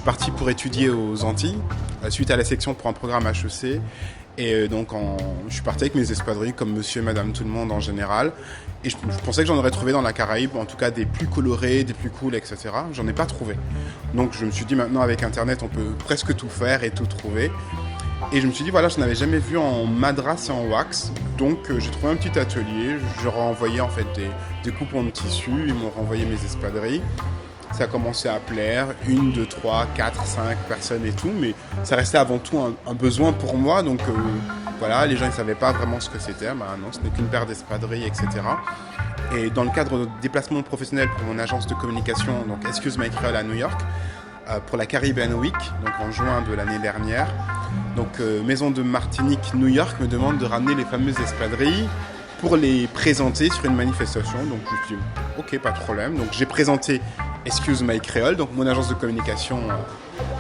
suis parti pour étudier aux Antilles, suite à la sélection pour un programme HEC. Et donc, je suis parti avec mes espadrilles, comme monsieur et madame tout le monde en général. Et je pensais que j'en aurais trouvé dans la Caraïbe, en tout cas des plus colorés, des plus cool, etc. J'en ai pas trouvé. Donc, je me suis dit, maintenant, avec Internet, on peut presque tout faire et tout trouver. Et je me suis dit, voilà, je n'avais jamais vu en madras et en wax. Donc, j'ai trouvé un petit atelier. Je leur ai envoyé, en fait, des coupons de tissu. Ils m'ont renvoyé mes espadrilles. Ça a commencé à plaire, 1, 2, 3, 4, 5 personnes et tout, mais ça restait avant tout un besoin pour moi, donc voilà, les gens ne savaient pas vraiment ce que c'était, non, ce n'est qu'une paire d'espadrilles, etc. Et dans le cadre de déplacement professionnel pour mon agence de communication, donc Excuse My Creole à New York, pour la Caribbean Week, donc en juin de l'année dernière, donc Maison de Martinique, New York me demande de ramener les fameuses espadrilles pour les présenter sur une manifestation, donc je me suis dit, ok, pas de problème, donc j'ai présenté Excuse My Creole, donc mon agence de communication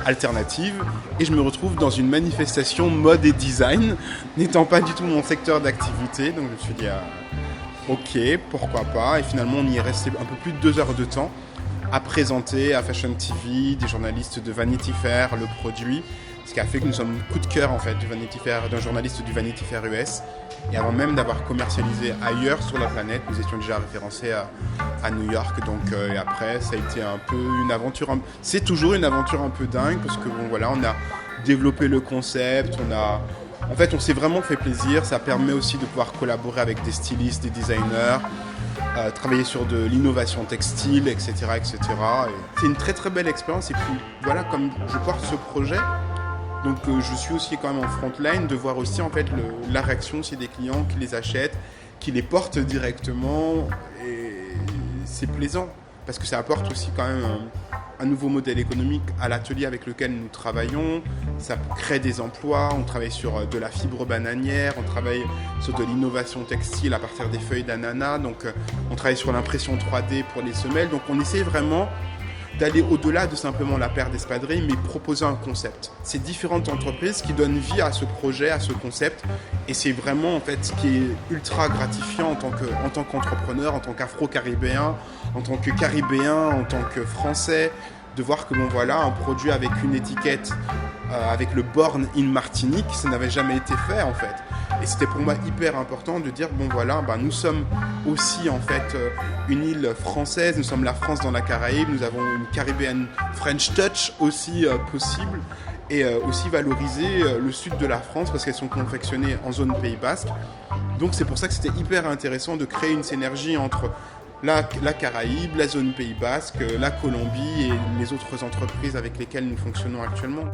alternative, et je me retrouve dans une manifestation mode et design, n'étant pas du tout mon secteur d'activité, donc je me suis dit ok, pourquoi pas, et finalement on y est resté un peu plus de 2 heures de temps à présenter à Fashion TV, des journalistes de Vanity Fair, le produit, ce qui a fait que nous sommes coup de cœur en fait d'un journaliste du Vanity Fair US. Et avant même d'avoir commercialisé ailleurs sur la planète, nous étions déjà référencés à New York. Donc, et après, ça a été un peu une aventure. C'est toujours une aventure un peu dingue parce que bon, voilà, on a développé le concept, en fait, on s'est vraiment fait plaisir. Ça permet aussi de pouvoir collaborer avec des stylistes, des designers, travailler sur de l'innovation textile, etc., etc. Et c'est une très très belle expérience. Et puis voilà, comme je porte ce projet. Donc je suis aussi quand même en front line de voir aussi en fait la réaction aussi des clients qui les achètent, qui les portent directement, et c'est plaisant parce que ça apporte aussi quand même un nouveau modèle économique à l'atelier avec lequel nous travaillons. Ça crée des emplois, on travaille sur de la fibre bananière, on travaille sur de l'innovation textile à partir des feuilles d'ananas, donc on travaille sur l'impression 3D pour les semelles, donc on essaie vraiment d'aller au-delà de simplement la paire d'espadrilles, mais proposer un concept. C'est différentes entreprises qui donnent vie à ce projet, à ce concept, et c'est vraiment en fait ce qui est ultra gratifiant en tant qu'entrepreneur, en tant qu'Afro-Caribéen, en tant que Caribéen, en tant que Français, de voir que bon voilà, un produit avec une étiquette, avec le Born in Martinique, ça n'avait jamais été fait en fait. Et c'était pour moi hyper important de dire bon voilà, nous sommes aussi en fait une île française, nous sommes la France dans la Caraïbe, nous avons une Caribbean French Touch aussi possible, et aussi valoriser le sud de la France parce qu'elles sont confectionnées en zone Pays Basque. Donc c'est pour ça que c'était hyper intéressant de créer une synergie entre la Caraïbe, la zone Pays Basque, la Colombie et les autres entreprises avec lesquelles nous fonctionnons actuellement.